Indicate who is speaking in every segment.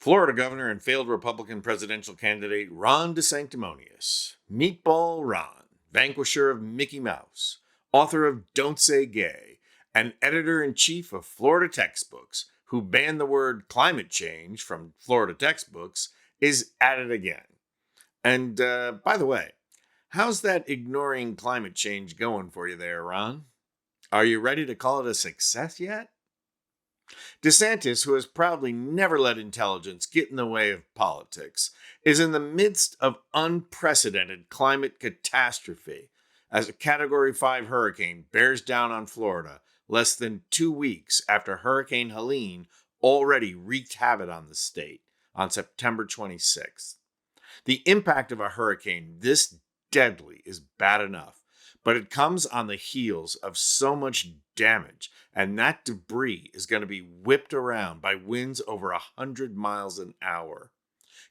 Speaker 1: Florida governor and failed Republican presidential candidate Ron DeSanctimonious, Meatball Ron, vanquisher of Mickey Mouse, author of Don't Say Gay, and editor-in-chief of Florida textbooks, who banned the word climate change from Florida textbooks, is at it again. And by the way, how's that ignoring climate change going for you there, Ron? Are you ready to call it a success yet? DeSantis, who has proudly never let intelligence get in the way of politics, is in the midst of unprecedented climate catastrophe as a Category 5 hurricane bears down on Florida less than 2 weeks after Hurricane Helene already wreaked havoc on the state on September 26th. The impact of a hurricane this deadly is bad enough, but it comes on the heels of so much damage, and that debris is going to be whipped around by winds over 100 miles an hour.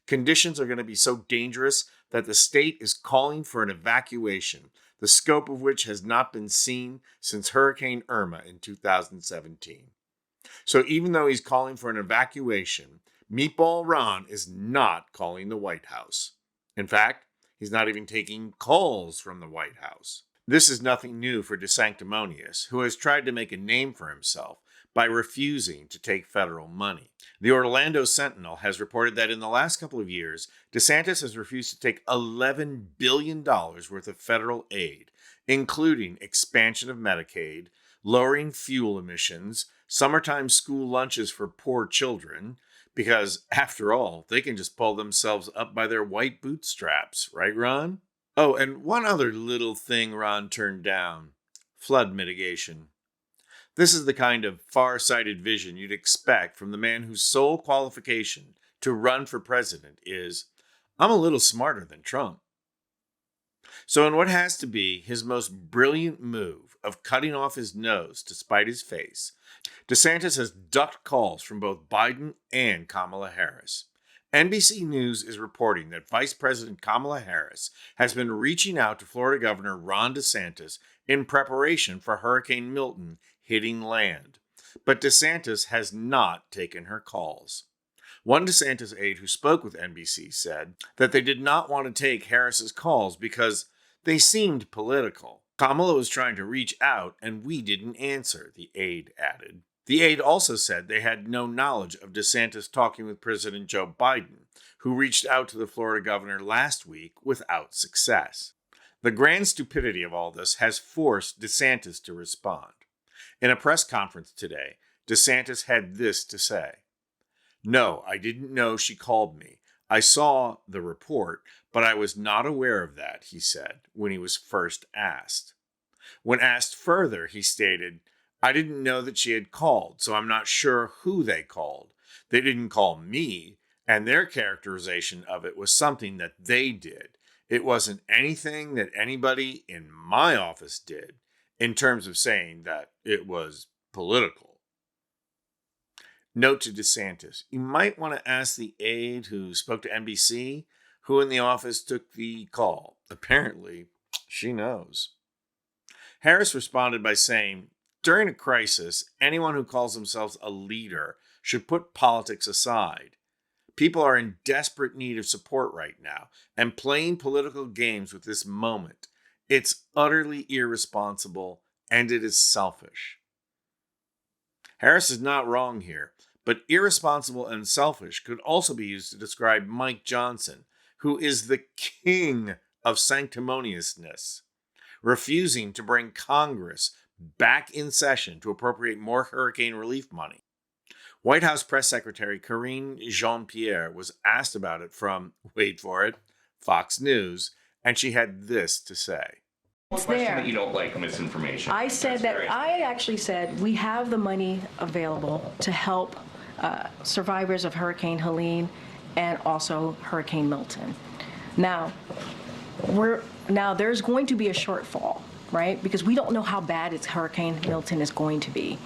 Speaker 1: Conditions are going to be so dangerous that the state is calling for an evacuation, the scope of which has not been seen since Hurricane Irma in 2017. So even though he's calling for an evacuation, Meatball Ron is not calling the White House. In fact, he's not even taking calls from the White House. This is nothing new for DeSanctimonious, who has tried to make a name for himself by refusing to take federal money. The Orlando Sentinel has reported that in the last couple of years, DeSantis has refused to take $11 billion worth of federal aid, including expansion of Medicaid, lowering fuel emissions, summertime school lunches for poor children, because, after all, they can just pull themselves up by their white bootstraps, right, Ron? Oh, and one other little thing Ron turned down: flood mitigation. This is the kind of far-sighted vision you'd expect from the man whose sole qualification to run for president is, I'm a little smarter than Trump. So in what has to be his most brilliant move of cutting off his nose to spite his face, DeSantis has ducked calls from both Biden and Kamala Harris. NBC News is reporting that Vice President Kamala Harris has been reaching out to Florida Governor Ron DeSantis in preparation for Hurricane Milton hitting land. But DeSantis has not taken her calls. One DeSantis aide who spoke with NBC said that they did not want to take Harris's calls because they seemed political. Kamala was trying to reach out and we didn't answer, the aide added. The aide also said they had no knowledge of DeSantis talking with President Joe Biden, who reached out to the Florida governor last week without success. The grand stupidity of all this has forced DeSantis to respond. In a press conference today, DeSantis had this to say: "No, I didn't know she called me. I saw the report, but I was not aware of that," he said when he was first asked. When asked further, he stated, "I didn't know that she had called, so I'm not sure who they called. They didn't call me, and their characterization of it was something that they did. It wasn't anything that anybody in my office did, in terms of saying that it was political." Note to DeSantis: you might want to ask the aide who spoke to NBC who in the office took the call. Apparently, she knows. Harris responded by saying, "During a crisis, anyone who calls themselves a leader should put politics aside. People are in desperate need of support right now, and playing political games with this moment, it's utterly irresponsible and it is selfish." Harris is not wrong here, but irresponsible and selfish could also be used to describe Mike Johnson, who is the king of sanctimoniousness, refusing to bring Congress back in session to appropriate more hurricane relief money. White House Press Secretary Karine Jean-Pierre was asked about it from, wait for it, Fox News, and she had this to say.
Speaker 2: It's there. That you don't like misinformation. I actually said we have the money available to help survivors of Hurricane Helene and also Hurricane Milton. Now there's going to be a shortfall, right? Because we don't know how bad Hurricane Milton is going to be.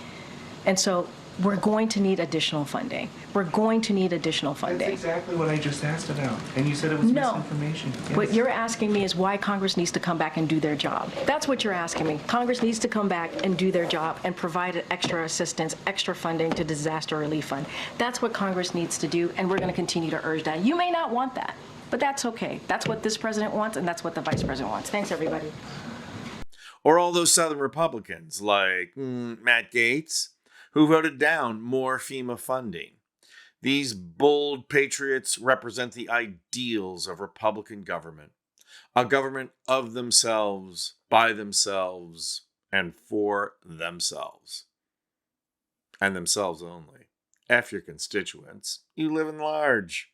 Speaker 2: And so we're going to need additional funding. We're going to need additional funding.
Speaker 3: That's exactly what I just asked about. And you said it was
Speaker 2: No.
Speaker 3: misinformation. Yes.
Speaker 2: What you're asking me is why Congress needs to come back and do their job. That's what you're asking me. Congress needs to come back and do their job and provide extra assistance, extra funding to disaster relief fund. That's what Congress needs to do, and we're going to continue to urge that. You may not want that, but that's okay. That's what this president wants, and that's what the vice president wants. Thanks, everybody.
Speaker 1: Or all those Southern Republicans like Matt Gaetz, who voted down more FEMA funding. These bold patriots represent the ideals of Republican government. A government of themselves, by themselves, and for themselves. And themselves only. F your constituents. You live in large.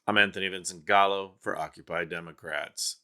Speaker 1: I'm Anthony Vincent Gallo for Occupy Democrats.